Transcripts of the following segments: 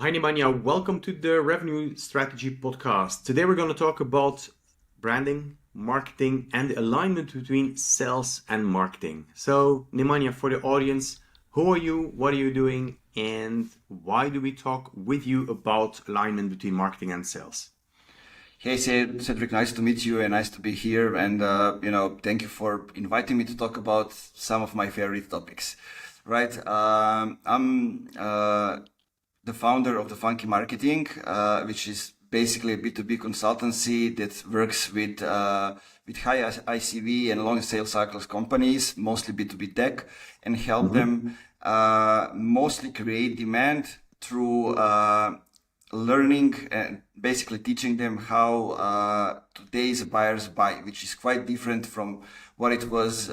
Hi, Nemanja. Welcome to the Revenue Strategy Podcast. Today we're going to talk about branding, marketing, and the alignment between sales and marketing. So, Nemanja, for the audience, who are you, what are you doing, and why do we talk with you about alignment between marketing and sales? Hey, Cedric, nice to meet you and nice to be here. And, thank you for inviting me to talk about some of my favorite topics. Right. I'm the founder of the funkymarketing, which is basically a B2B consultancy that works with high ICV and long sales cycles companies, mostly B2B tech, and help them mostly create demand through learning and basically teaching them how today's buyers buy, which is quite different from what it was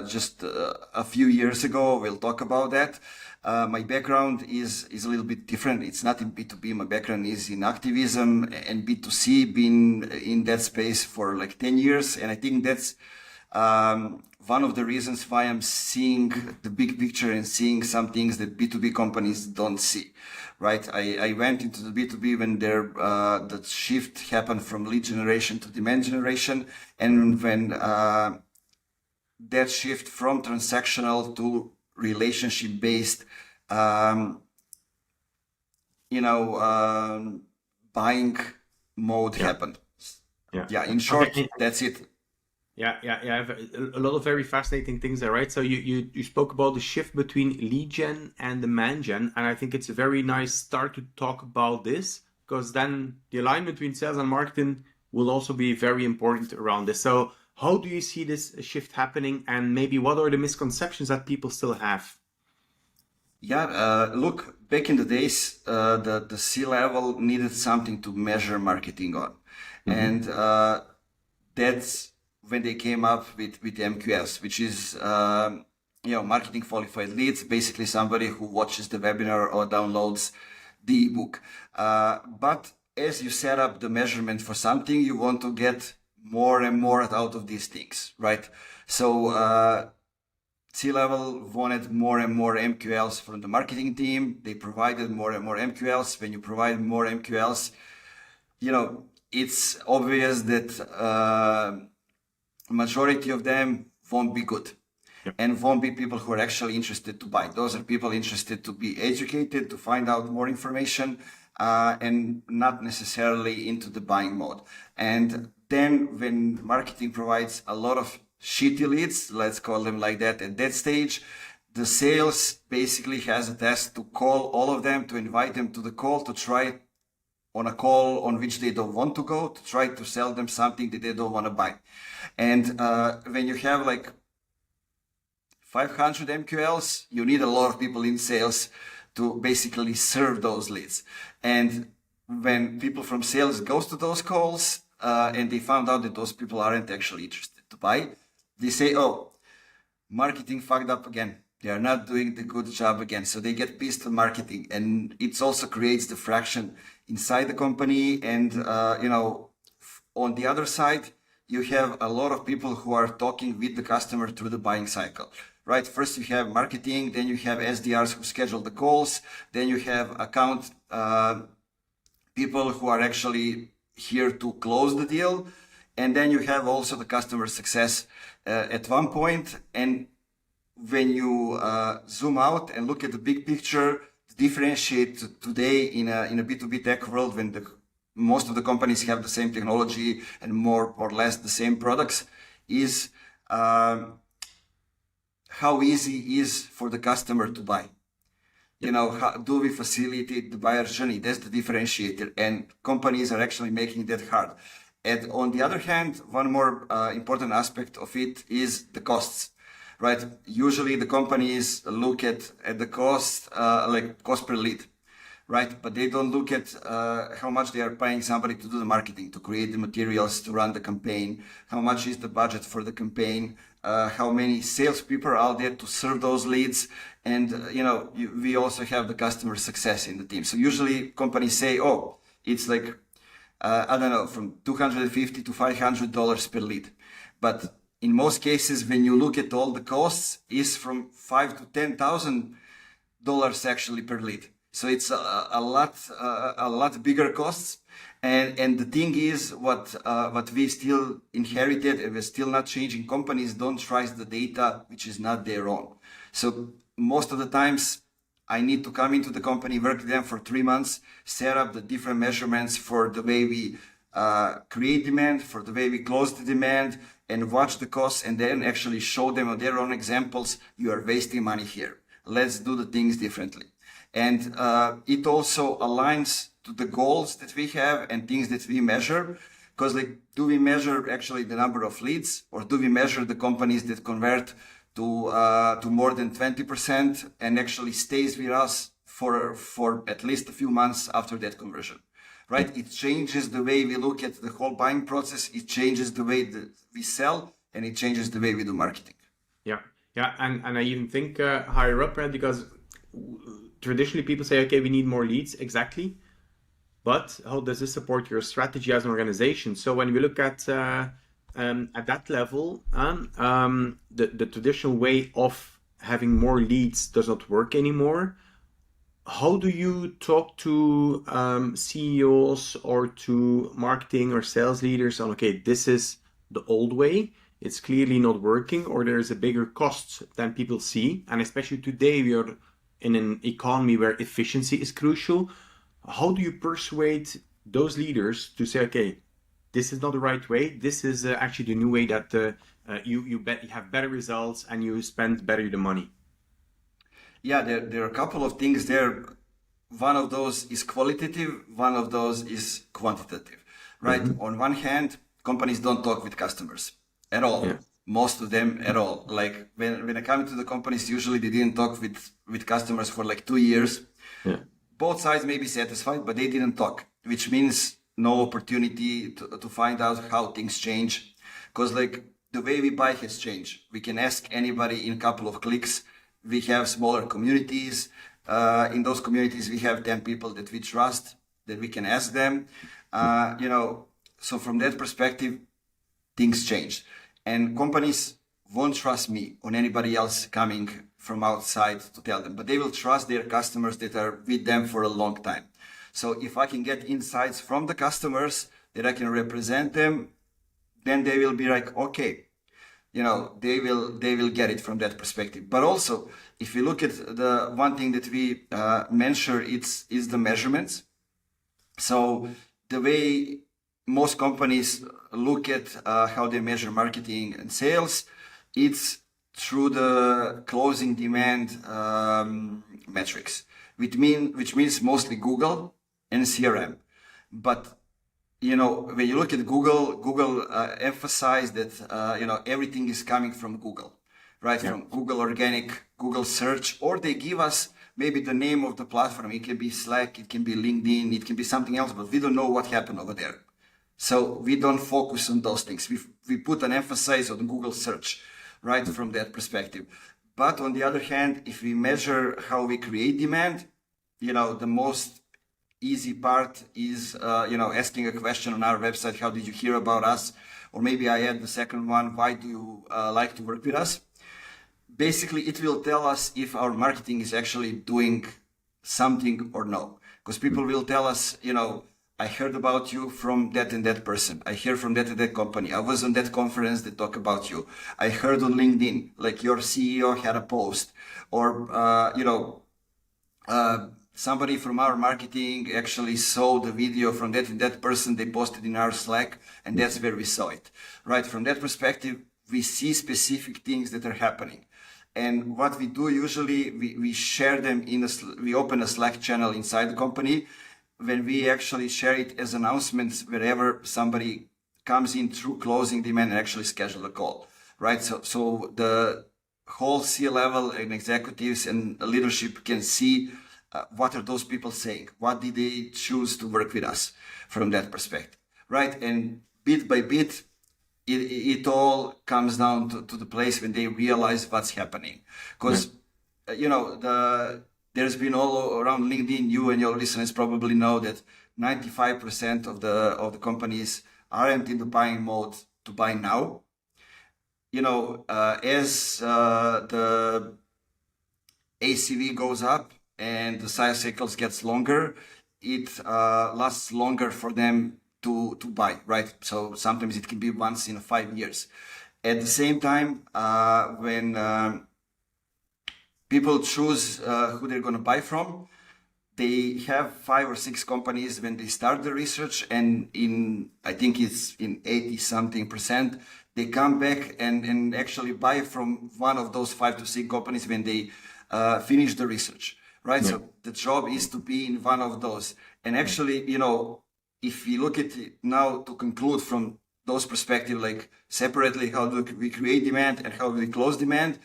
just a few years ago. We'll talk about that. My background is a little bit different. It's not in B2B. My background is in activism and B2C, been in that space for like 10 years. And I think that's one of the reasons why I'm seeing the big picture and seeing some things that B2B companies don't see. Right. I went into the B2B when the shift happened from lead generation to demand generation. And when that shift from transactional to relationship based, buying mode Yeah, happened. yeah. Yeah. In short, Okay. that's it. Yeah. I have a lot of very fascinating things there, right? So you spoke about the shift between lead gen and demand gen, and I think it's a very nice start to talk about this because then the alignment between sales and marketing will also be very important around this. So how do you see this shift happening, and maybe what are the misconceptions that people still have? Yeah, look, back in the days, the C-level needed something to measure marketing on. Hmm. And that's when they came up with MQS, which is, marketing qualified leads, basically somebody who watches the webinar or downloads the ebook. But as you set up the measurement for something, you want to get more and more out of these things, right? So, C-level wanted more and more MQLs from the marketing team. They provided more and more MQLs. When you provide more MQLs, it's obvious that majority of them won't be good Yep. and won't be people who are actually interested to buy. Those are people interested to be educated, to find out more information, and not necessarily into the buying mode. And then when marketing provides a lot of shitty leads, let's call them like that, at that stage, the sales basically has a task to call all of them, to invite them to the call, to try on a call on which they don't want to go, to try to sell them something that they don't want to buy. And when you have like 500 MQLs, you need a lot of people in sales to basically serve those leads. And when people from sales goes to those calls and they found out that those people aren't actually interested to buy, they say, "Oh, marketing fucked up again. They are not doing the good job again." So they get pissed on marketing, and it also creates the fraction inside the company. And on the other side, you have a lot of people who are talking with the customer through the buying cycle. Right. First, you have marketing, then you have SDRs who schedule the calls, then you have account people who are actually here to close the deal, and then you have also the customer success at one point. And when you zoom out and look at the big picture, differentiate today in a B2B tech world when most of the companies have the same technology and more or less the same products, is how easy it is for the customer to buy. How do we facilitate the buyer's journey? That's the differentiator, and companies are actually making that hard. And on the other hand, one more important aspect of it is the costs, right? Usually the companies look at the cost, like cost per lead, right? But they don't look at how much they are paying somebody to do the marketing, to create the materials, to run the campaign, how much is the budget for the campaign, how many salespeople are out there to serve those leads. And, we also have the customer success in the team. So usually companies say, "Oh, it's like, I don't know, from $250 to $500 per lead." But in most cases, when you look at all the costs, is from $5,000 to $10,000 actually per lead. So it's a lot bigger costs. And the thing is, what we still inherited, and we're still not changing. Companies don't trust the data which is not their own. So most of the times, I need to come into the company, work with them for 3 months, set up the different measurements for the way we create demand, for the way we close the demand, and watch the costs, and then actually show them on their own examples, you are wasting money here. Let's do the things differently. And it also aligns to the goals that we have and things that we measure. Because like, do we measure actually the number of leads, or do we measure the companies that convert to more than 20% and actually stays with us for at least a few months after that conversion? Right? It changes the way we look at the whole buying process. It changes the way that we sell, and it changes the way we do marketing. Yeah, yeah, and I even think higher up, right? Because traditionally people say, okay, we need more leads, exactly. But how does this support your strategy as an organization? So when we look at that level, the traditional way of having more leads does not work anymore. How do you talk to CEOs or to marketing or sales leaders on, okay, this is the old way, it's clearly not working, or there's a bigger cost than people see? And especially today, we are in an economy where efficiency is crucial. How do you persuade those leaders to say, okay, this is not the right way, this is actually the new way that you have better results and you spend better the money? Yeah, there are a couple of things there. One of those is qualitative, one of those is quantitative, right? Mm-hmm. On one hand, companies don't talk with customers at all. Yeah. Most of them at all. Like when I come to the companies, usually they didn't talk with customers for like 2 years. Yeah. Both sides may be satisfied, but they didn't talk, which means no opportunity to find out how things change. Because like the way we buy has changed. We can ask anybody in a couple of clicks. We have smaller communities. In those communities, we have 10 people that we trust, that we can ask them. So from that perspective, things changed. And companies won't trust me or anybody else coming from outside to tell them, but they will trust their customers that are with them for a long time. So if I can get insights from the customers that I can represent them, then they will be like, okay, they will get it from that perspective. But also, if you look at the one thing that we measure, is the measurements. So the way most companies look at how they measure marketing and sales, it's through the closing demand metrics, which means mostly Google and CRM. But when you look at Google emphasize that everything is coming from Google, right? Yeah. From Google Organic, Google Search, or they give us maybe the name of the platform. It can be Slack, it can be LinkedIn, it can be something else, but we don't know what happened over there. So we don't focus on those things. We put an emphasis on Google Search, right? From that perspective. But on the other hand, if we measure how we create demand, the most easy part is, asking a question on our website, how did you hear about us? Or maybe I add the second one, why do you like to work with us? Basically, it will tell us if our marketing is actually doing something or no. Because people will tell us, I heard about you from that and that person. I hear from that and that company. I was on that conference that talked about you. I heard on LinkedIn, like your CEO had a post. Or, somebody from our marketing actually saw the video from that and that person they posted in our Slack, and that's where we saw it. Right? From that perspective, we see specific things that are happening. And what we do usually, we share them we open a Slack channel inside the company, when we actually share it as announcements wherever somebody comes in through closing demand and actually schedule a call. Right? So the whole C-level and executives and leadership can see what are those people saying? What did they choose to work with us from that perspective, right? And bit by bit, it all comes down to the place when they realize what's happening. Because, there's been all around LinkedIn, you and your listeners probably know that 95% of the companies aren't in the buying mode to buy now. As the ACV goes up, and the sales cycles gets longer, it lasts longer for them to buy, right? So sometimes it can be once in 5 years. At the same time, when people choose who they're going to buy from, they have 5 or 6 companies when they start the research, and I think it's in 80 something percent, they come back and actually buy from one of those 5 to 6 companies when they finish the research, right? Yeah. So the job is to be in one of those. And actually, if we look at it now to conclude from those perspectives, like separately, how do we create demand and how do we close demand?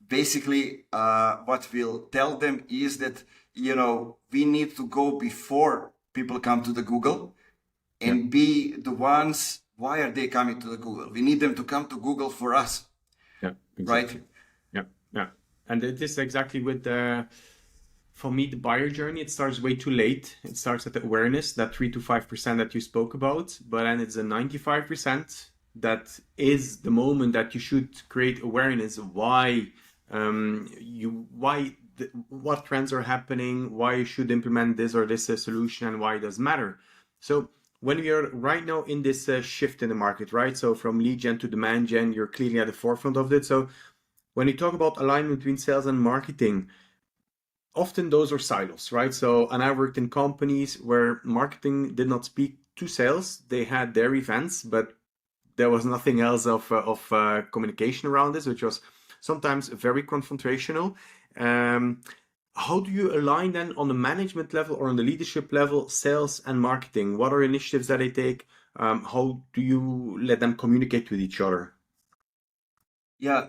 Basically, what we'll tell them is that, we need to go before people come to the Google and be the ones. Why are they coming to the Google? We need them to come to Google for us. Yeah, exactly. Right? Yeah. And it is exactly with for me, the buyer journey, it starts way too late. It starts at the awareness, that 3 to 5% that you spoke about, but then it's a 95% that is the moment that you should create awareness of what trends are happening, why you should implement this or this solution, and why it does matter. So when we are right now in this shift in the market, right? So from lead gen to demand gen, you're clearly at the forefront of it. So when you talk about alignment between sales and marketing, often those are silos, right? So, and I worked in companies where marketing did not speak to sales. They had their events, but there was nothing else of communication around this, which was sometimes very confrontational. How do you align then on the management level or on the leadership level, sales and marketing? What are initiatives that they take? How do you let them communicate with each other? Yeah.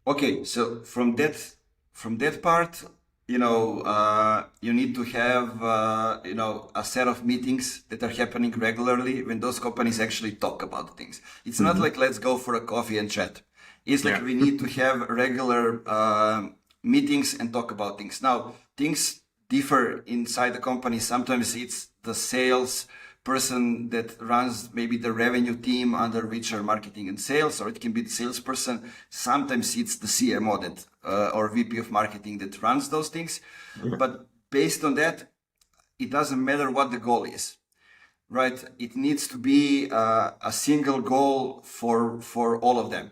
Okay. So from that part, you need to have, a set of meetings that are happening regularly when those companies actually talk about things. It's not like, let's go for a coffee and chat. It's like we need to have regular meetings and talk about things. Now, things differ inside the company. Sometimes it's the sales person that runs maybe the revenue team under which are marketing and sales, or it can be the salesperson. Sometimes it's the CMO that or VP of marketing that runs those things. But based on that, it doesn't matter what the goal is, right? It needs to be a single goal for all of them,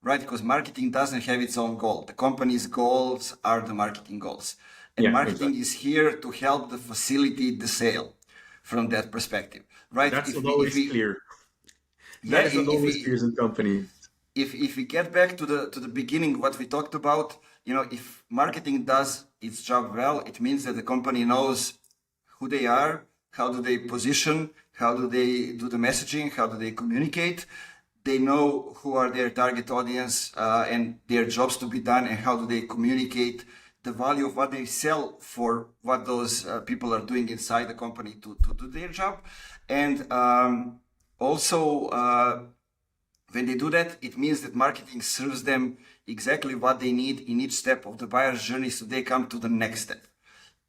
right? Because marketing doesn't have its own goal. The company's goals are the marketing goals. And marketing is here to help the facilitate the sale from that perspective, right? That's not always clear. Yeah, that is not always clear in companies. If we get back to the beginning, what we talked about, if marketing does its job well, it means that the company knows who they are, how do they position, how do they do the messaging, how do they communicate. They know who are their target audience and their jobs to be done, and how do they communicate the value of what they sell for what those people are doing inside the company to do their job. And also, when they do that, it means that marketing serves them exactly what they need in each step of the buyer's journey, so they come to the next step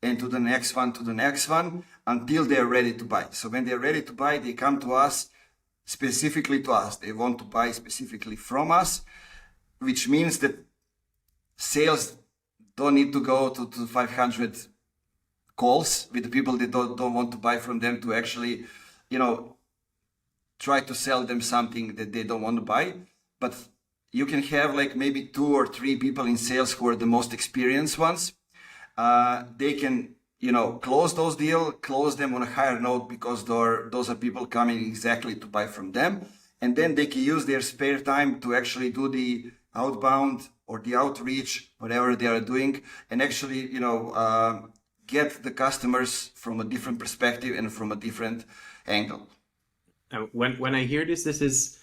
and to the next one until they're ready to buy. So when they're ready to buy, they come to us, specifically to us. They want to buy specifically from us, which means that sales don't need to go to 500 calls with the people that don't want to buy from them to actually, try to sell them something that they don't want to buy. But you can have like maybe 2 or 3 people in sales who are the most experienced ones. They can, close those deals, close them on a higher note, because those are people coming exactly to buy from them. And then they can use their spare time to actually do the outbound or the outreach, whatever they are doing, and actually, get the customers from a different perspective and from a different angle. When I hear this is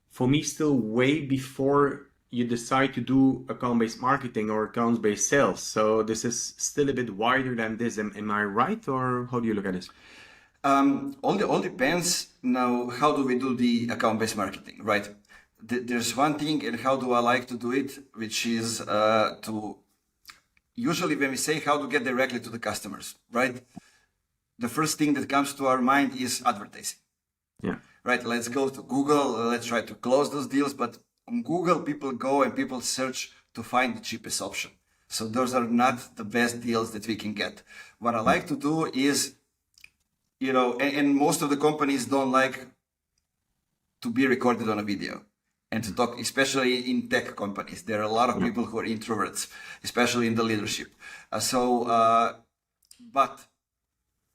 for me still way before you decide to do account-based marketing or account-based sales. So this is still a bit wider than this. Am I right, or how do you look at this? All depends. Now, how do we do the account-based marketing, right? There's one thing, and how do I like to do it, which is to usually when we say how to get directly to the customers, right? The first thing that comes to our mind is advertising. Yeah. Right. Let's go to Google. Let's try to close those deals. But on Google, people go and people search to find the cheapest option. So those are not the best deals that we can get. What I like to do is, and most of the companies don't like to be recorded on a video and to talk, especially in tech companies. There are a lot of people who are introverts, especially in the leadership. But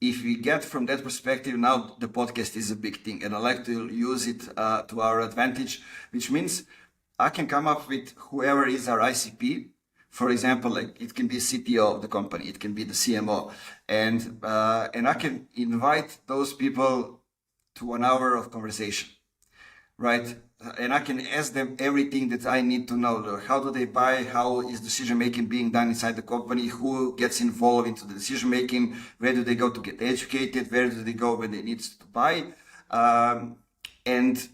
if we get from that perspective, now the podcast is a big thing, and I like to use it to our advantage, which means I can come up with whoever is our ICP. For example, like it can be CTO of the company, it can be the CMO, and I can invite those people to an hour of conversation, right? And I can ask them everything that I need to know. How do they buy? How is decision making being done inside the company? Who gets involved into the decision making? Where do they go to get educated? Where do they go when they need to buy? And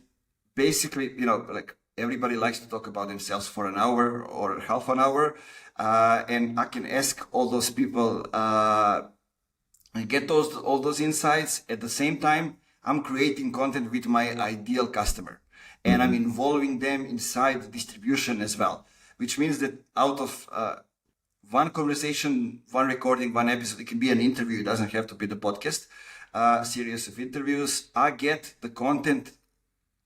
basically, like everybody likes to talk about themselves for an hour or half an hour. And I can ask all those people and get all those insights. At the same time, I'm creating content with my ideal customer, and I'm involving them inside the distribution as well, which means that out of one conversation, one recording, one episode, it can be an interview. It doesn't have to be the podcast, series of interviews. I get the content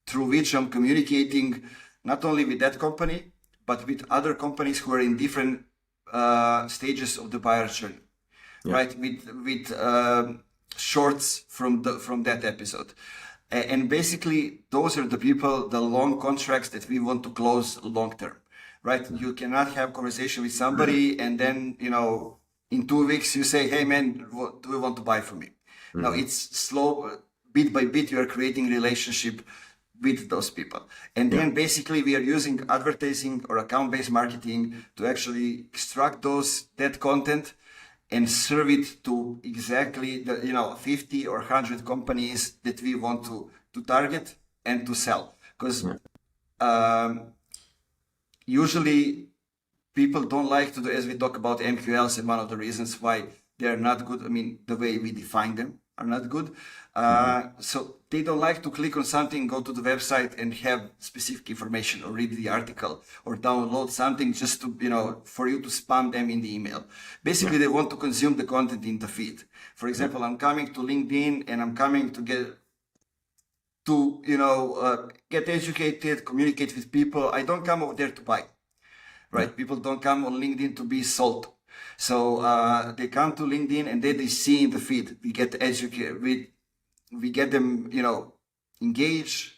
through which I'm communicating not only with that company, but with other companies who are in different stages of the buyer journey, right? With shorts from that episode. And basically, those are the people, the long contracts that we want to close long term, right? You cannot have conversation with somebody and then, in 2 weeks you say, hey man, what do you want to buy from me? No, it's slow, bit by bit, you are creating relationship with those people. And then basically we are using advertising or account-based marketing to actually extract that content and serve it to exactly the 50 or 100 companies that we want to target and to sell. Because usually people don't like to do, as we talk about MQLs, and one of the reasons why they're not good, the way we define them are not good. So they don't like to click on something, go to the website and have specific information, or read the article or download something just to, for you to spam them in the email. Basically, they want to consume the content in the feed. For example, I'm coming to LinkedIn and I'm coming to get educated, communicate with people. I don't come over there to buy, right? People don't come on LinkedIn to be sold. So they come to LinkedIn and then they see in the feed. We get educated, we get them, engaged,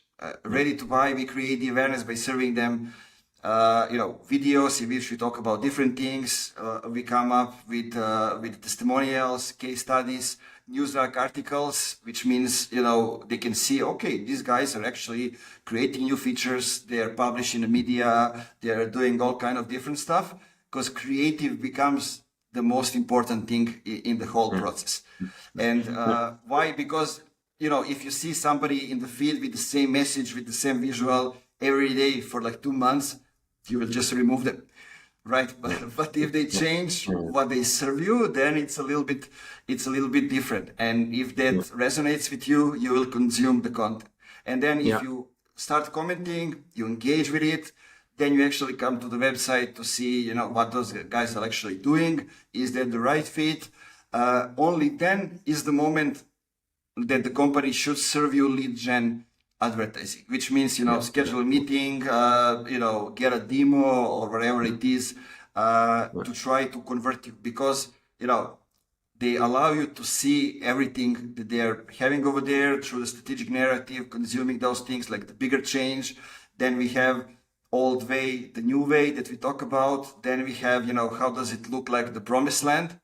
ready to buy. We create the awareness by serving them, videos in which we talk about different things. We come up with testimonials, case studies, newsletter articles, which means, they can see, okay, these guys are actually creating new features. They are publishing the media. They are doing all kind of different stuff, because creative becomes the most important thing in the whole process. And why? Because, if you see somebody in the feed with the same message, with the same visual every day for like 2 months, you will just remove them, right? But if they change what they serve you, then it's a little bit different. And if that resonates with you, you will consume the content. And then if you start commenting, you engage with it, then you actually come to the website to see, what those guys are actually doing. Is that the right fit? Only then is the moment that the company should serve you lead gen advertising, which means, schedule a meeting, get a demo or whatever it is, to try to convert you, because, they allow you to see everything that they're having over there through the strategic narrative, consuming those things like the bigger change. Then we have old way, the new way that we talk about. Then we have, how does it look like the promised land?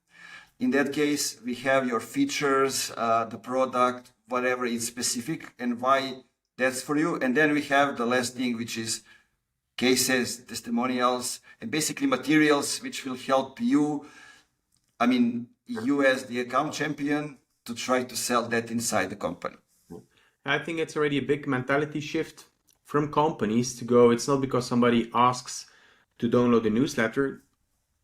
In that case, we have your features, the product, whatever is specific and why that's for you. And then we have the last thing, which is cases, testimonials, and basically materials which will help you, you as the account champion, to try to sell that inside the company. I think it's already a big mentality shift from companies to go, it's not because somebody asks to download a newsletter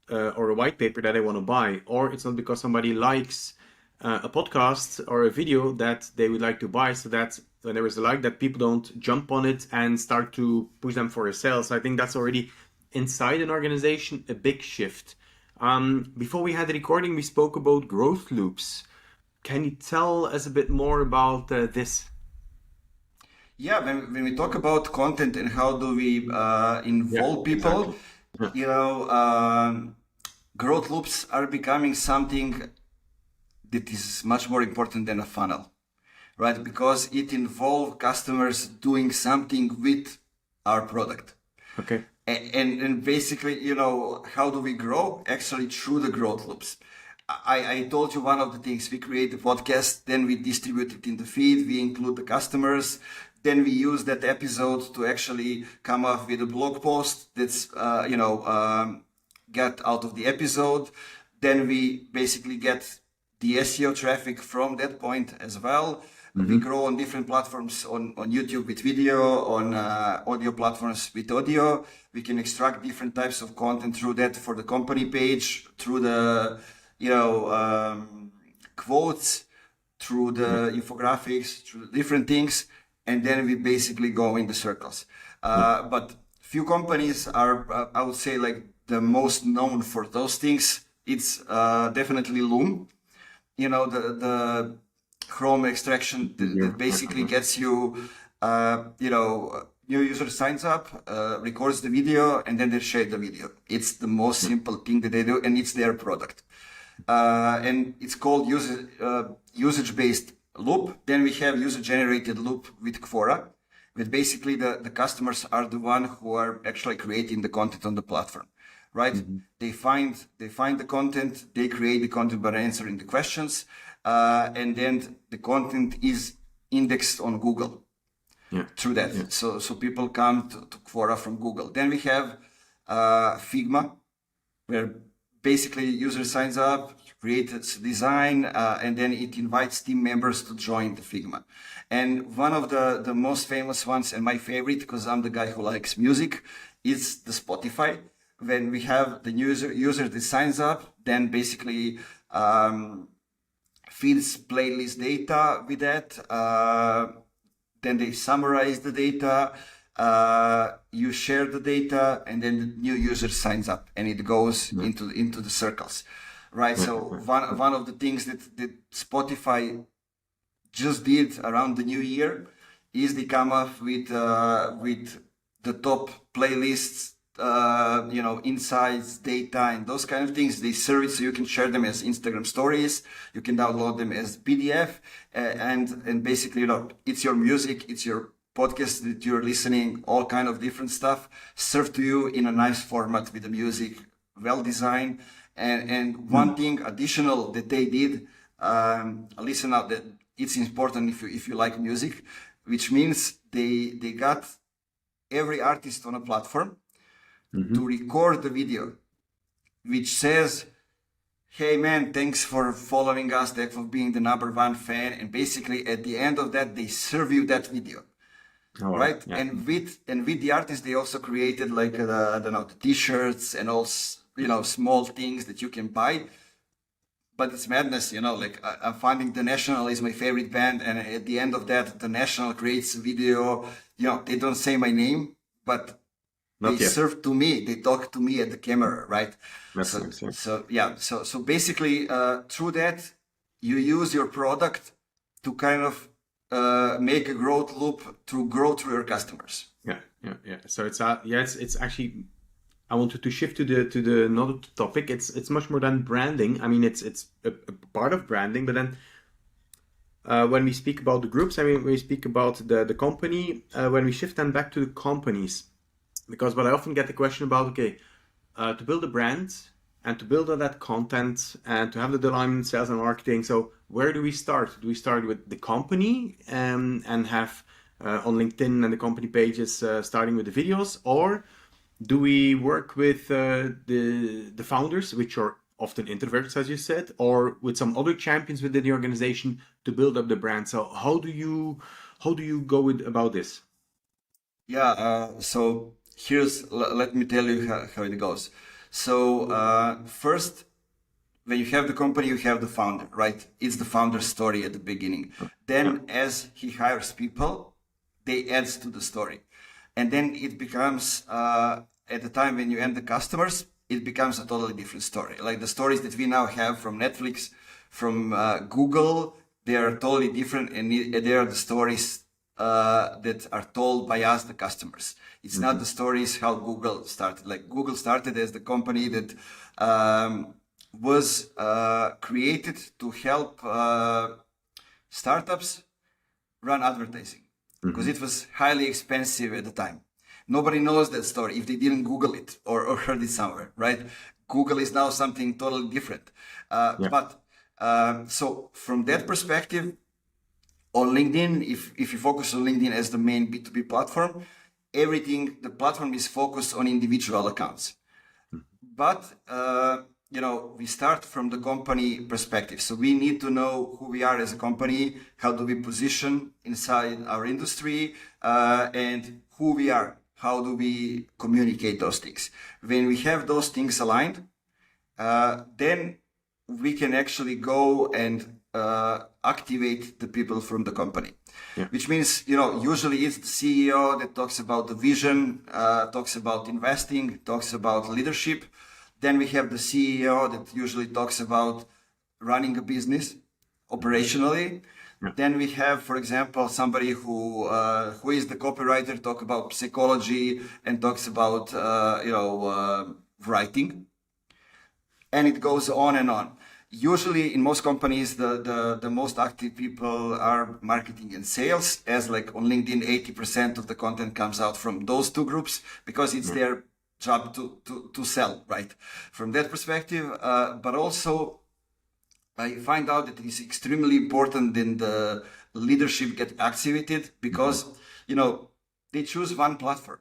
or a white paper that I want to buy, or it's not because somebody likes a podcast or a video that they would like to buy. So that when there is a like, that people don't jump on it and start to push them for a sale. So I think that's already inside an organization a big shift. Before we had the recording, we spoke about growth loops. Can you tell us a bit more about this? Yeah, when we talk about content and how do we Yeah, involve people, exactly. Yeah. you know, growth loops are becoming something that is much more important than a funnel, right? Because it involves customers doing something with our product. Okay. And basically, how do we grow? Actually, through the growth loops. I told you one of the things, we create the podcast, then we distribute it in the feed, we include the customers, then we use that episode to actually come up with a blog post that's, get out of the episode. Then we basically get the SEO traffic from that point as well. We grow on different platforms, on YouTube with video, on audio platforms with audio. We can extract different types of content through that for the company page, through the, quotes, through the infographics, through different things. And then we basically go in the circles. But few companies are, I would say, like the most known for those things. It's definitely Loom. The Chrome extraction that basically gets you, new user signs up, records the video, and then they share the video. It's the most simple thing that they do, and it's their product. And it's called usage-based loop. Then we have user-generated loop with Quora, where basically the customers are the one who are actually creating the content on the platform. Right? They find the content, they create the content by answering the questions, and then the content is indexed on Google through that. Yeah. So people come to Quora from Google. Then we have Figma, where basically user signs up, creates a design, and then it invites team members to join the Figma. And one of the most famous ones, and my favorite, because I'm the guy who likes music, is the Spotify. When we have the user that signs up, then basically feeds playlist data with that. Then they summarize the data. You share the data, and then the new user signs up, and it goes into the circles, right? So one of the things that Spotify just did around the new year is they come up with the top playlists. Insights, data, and those kind of things. They serve it so you can share them as Instagram stories. You can download them as PDF, and basically, it's your music, it's your podcast that you're listening, all kind of different stuff served to you in a nice format with the music, well designed. And one thing additional that they did, listen out, that it's important if you like music, which means they got every artist on a platform to record the video, which says, hey man, thanks for following us, thanks for being the #1 fan. And basically at the end of that, they serve you that video. Right? Yeah. And with the artist, they also created like, the t-shirts and all, small things that you can buy. But it's madness, like I'm finding The National is my favorite band. And at the end of that, The National creates a video, they don't say my name, but they serve to me. They talk to me at the camera, right? So basically, through that, you use your product to kind of make a growth loop to grow through your customers. Yeah. So it's actually. I wanted to shift to the another topic. It's much more than branding. I mean, it's a part of branding, but then. When we speak about the groups, when we speak about the company, when we shift then back to the companies. Because what I often get the question about, to build a brand and to build on that content and to have the alignment, sales and marketing. So where do we start? Do we start with the company and have on LinkedIn and the company pages starting with the videos? Or do we work with the founders, which are often introverts, as you said, or with some other champions within the organization to build up the brand? So how do you go about this? Yeah, so let me tell you how it goes. So first, when you have the company, you have the founder, right? It's the founder's story at the beginning. Then as he hires people, they add to the story. And then it becomes, at the time when you end the customers, it becomes a totally different story. Like the stories that we now have from Netflix, from Google, they are totally different, and they are the stories that are told by us, the customers. It's not the stories how Google started. Like Google started as the company that was created to help startups run advertising because it was highly expensive at the time. Nobody knows that story if they didn't Google it or heard it somewhere, right? Google is now something totally different. But so from that perspective, on LinkedIn, if you focus on LinkedIn as the main B2B platform, the platform is focused on individual accounts. But, we start from the company perspective. So we need to know who we are as a company, how do we position inside our industry, and who we are. How do we communicate those things? When we have those things aligned, then we can actually go and activate the people from the company. Which means, usually it's the CEO that talks about the vision, talks about investing, talks about leadership. Then we have the CEO that usually talks about running a business operationally. Then we have, for example, somebody who is the copywriter, talk about psychology and talks about, writing. And it goes on and on. Usually in most companies, the most active people are marketing and sales, as like on LinkedIn, 80% of the content comes out from those two groups because it's their job to sell, right? From that perspective, but also I find out that it is extremely important that the leadership get activated because, they choose one platform.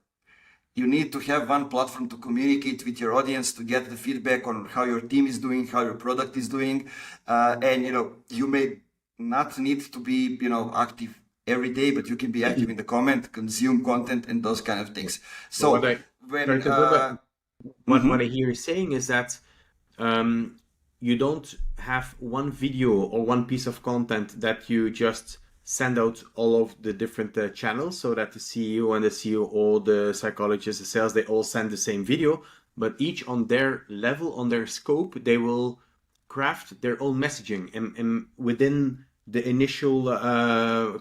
You need to have one platform to communicate with your audience, to get the feedback on how your team is doing, how your product is doing. And, you may not need to be, active every day, but you can be active in the comment, consume content and those kind of things. So what I hear you saying is that you don't have one video or one piece of content that you just send out all of the different channels so that the CEO and the COO, the psychologist, the sales, they all send the same video, but each on their level, on their scope, they will craft their own messaging and within the initial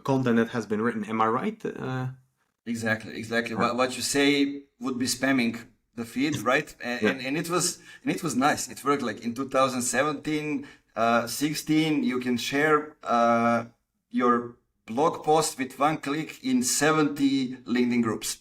content that has been written. Am I right? Exactly. What you say would be spamming the feed, right? And it was nice. It worked like in 2017, 16, you can share your blog post with one click in 70 LinkedIn groups.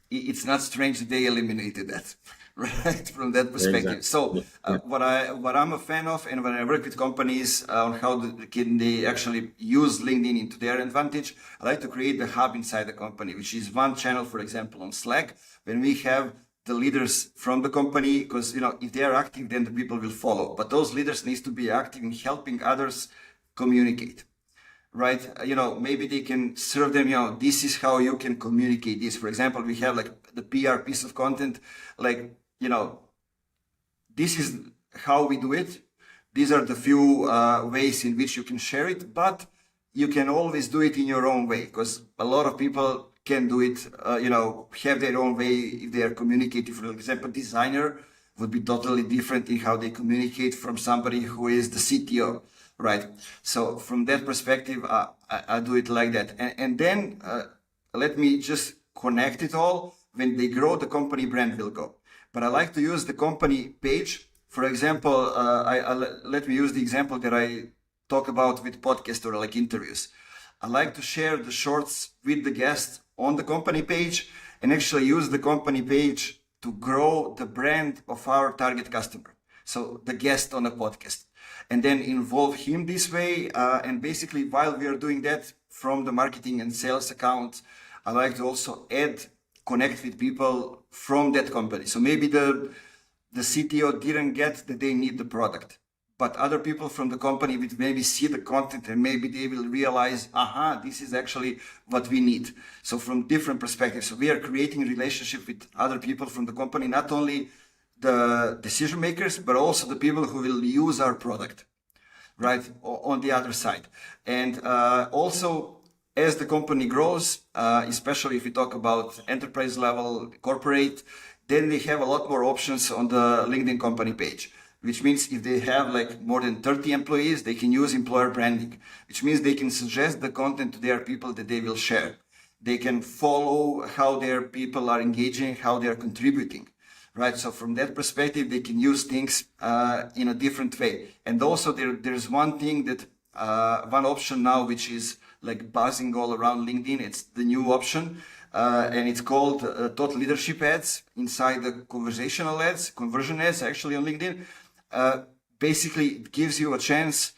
It's not strange that they eliminated that, right? From that perspective. Exactly. So what I'm a fan of, and when I work with companies on how can they actually use LinkedIn into their advantage, I like to create the hub inside the company, which is one channel, for example, on Slack, when we have the leaders from the company, because, if they are active, then the people will follow. But those leaders need to be active in helping others communicate, right? Maybe they can serve them, this is how you can communicate this. For example, we have like the PR piece of content, like, this is how we do it. These are the few ways in which you can share it, but you can always do it in your own way because a lot of people can do it, have their own way if they are communicating. For example, designer would be totally different in how they communicate from somebody who is the CTO. Right. So from that perspective, I do it like that. And then let me just connect it all. When they grow, the company brand will go. But I like to use the company page. For example, let me use the example that I talk about with podcast or like interviews. I like to share the shorts with the guest on the company page and actually use the company page to grow the brand of our target customer. So the guest on a podcast. And then involve him this way. And basically, while we are doing that from the marketing and sales account, I like to also connect with people from that company. So maybe the CTO didn't get that they need the product, but other people from the company would maybe see the content and maybe they will realize, this is actually what we need. So from different perspectives, so we are creating relationship with other people from the company, not only the decision makers, but also the people who will use our product, right, on the other side. And also, as the company grows, especially if we talk about enterprise level, corporate, then they have a lot more options on the LinkedIn company page, which means if they have like more than 30 employees, they can use employer branding, which means they can suggest the content to their people that they will share. They can follow how their people are engaging, how they are contributing, right? So from that perspective, they can use things in a different way. And also there's one thing that, one option now, which is like buzzing all around LinkedIn. It's the new option. And it's called thought leadership ads inside the conversion ads actually on LinkedIn. Basically, it gives you a chance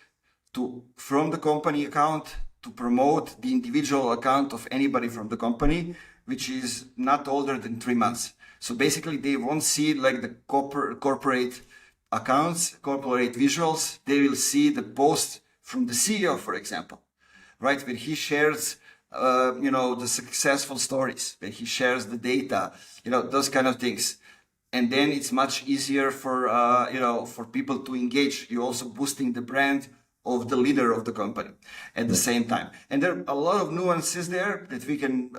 to, from the company account, to promote the individual account of anybody from the company, which is not older than 3 months. So basically, they won't see like the corporate accounts, corporate visuals. They will see the post from the CEO, for example, right? Where he shares, the successful stories, where he shares the data, those kind of things. And then it's much easier for, for people to engage. You're also boosting the brand of the leader of the company at the same time. And there are a lot of nuances there that we can,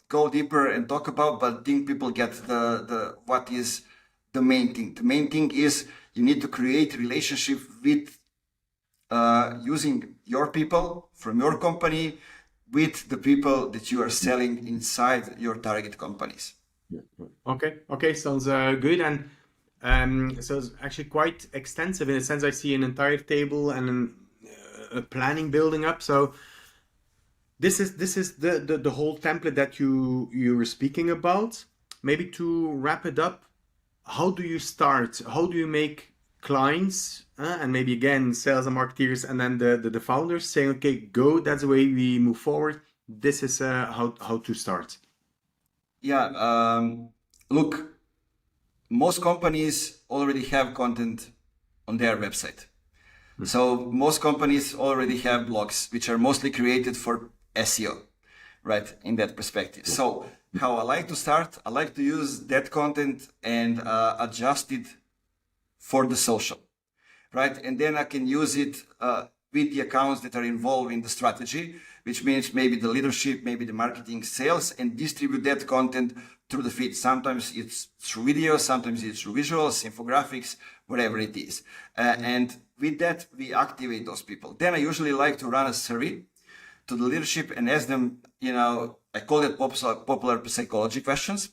go deeper and talk about, but I think people get the what is the main thing. The main thing is you need to create relationship with using your people from your company with the people that you are selling inside your target companies. Okay, sounds good. And so it's actually quite extensive in a sense. I see an entire table and a planning building up. So this is the whole template that you were speaking about. Maybe to wrap it up, how do you start? How do you make clients and maybe again sales and marketeers and then the founders saying, okay, go, that's the way we move forward. This is how to start. Yeah, look, most companies already have content on their website. So most companies already have blogs, which are mostly created for SEO, right? In that perspective. So how I like to start, I like to use that content and adjust it for the social, right? And then I can use it with the accounts that are involved in the strategy, which means maybe the leadership, maybe the marketing, sales, and distribute that content through the feed. Sometimes it's through video, sometimes it's through visuals, infographics, whatever it is. And with that, we activate those people. Then I usually like to run a survey to the leadership and ask them, I call it popular psychology questions.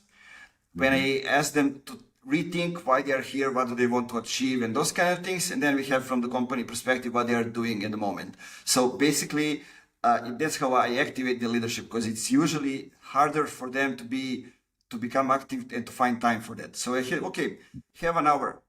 When I ask them to rethink why they are here, what do they want to achieve, and those kind of things. And then we have from the company perspective what they are doing at the moment. So basically, that's how I activate the leadership, because it's usually harder for them to become active and to find time for that. So I said, okay, have an hour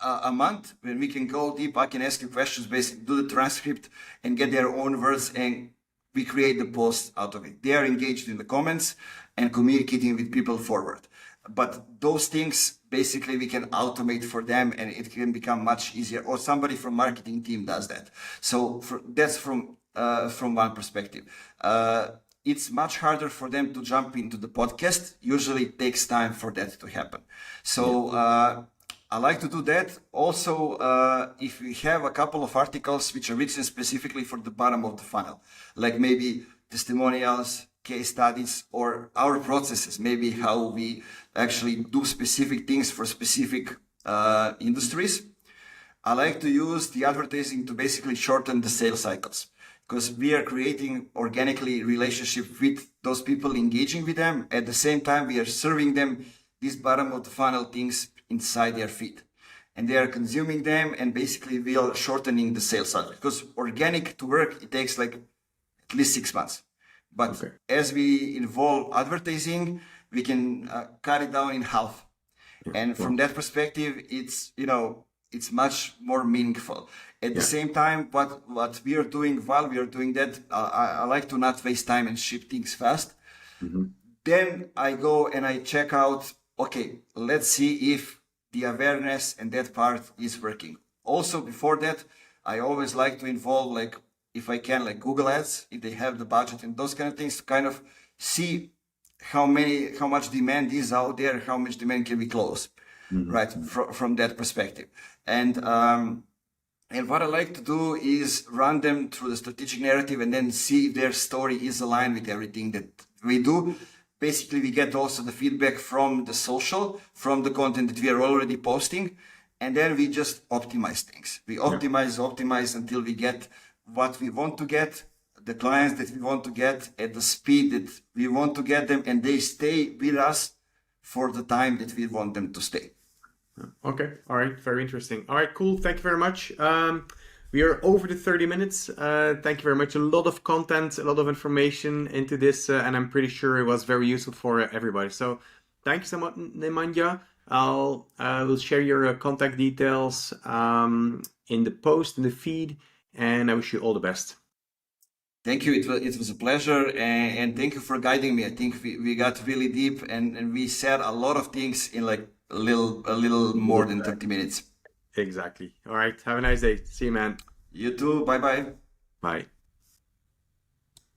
a month when we can go deep. I can ask you questions, basically do the transcript and get their own words, and we create the post out of it. They are engaged in the comments and communicating with people forward. But those things, basically, we can automate for them, and it can become much easier. Or somebody from marketing team does that. So that's from one perspective. It's much harder for them to jump into the podcast. Usually it takes time for that to happen. So I like to do that. Also, if we have a couple of articles which are written specifically for the bottom of the funnel, like maybe testimonials, case studies, or our processes, maybe how we actually do specific things for specific industries. I like to use the advertising to basically shorten the sales cycles, because we are creating organically relationship with those people, engaging with them. At the same time, we are serving them these bottom of the funnel things inside their feed, and they are consuming them, and basically we are shortening the sales cycle, because organic to work, it takes like at least 6 months. But as we involve advertising, we can cut it down in half. And from that perspective, it's, it's much more meaningful. At the same time, what we are doing while we are doing that, I like to not waste time and ship things fast. Then I go and I check out, okay, let's see if the awareness and that part is working. Also, before that, I always like to involve, like, if I can, like Google Ads, if they have the budget and those kind of things, to kind of see how much demand is out there, how much demand can we close, right? From that perspective. And what I like to do is run them through the strategic narrative and then see if their story is aligned with everything that we do. basically we get also the feedback from the social, from the content that we are already posting. And then we just optimize things. We optimize until we get what we want to get, the clients that we want to get at the speed that we want to get them, and they stay with us for the time that we want them to stay. Okay. All right. Very interesting. All right. Cool. Thank you very much. We are over the 30 minutes. Thank you very much. A lot of content, a lot of information into this, and I'm pretty sure it was very useful for everybody. So thank you so much, Nemanja. I will share your contact details in the post, in the feed, and I wish you all the best. Thank you. It was a pleasure, and thank you for guiding me. I think we got really deep, and we said a lot of things in like a little more than 30 minutes. Exactly. All right. Have a nice day. See you, man. You too. Bye bye. Bye.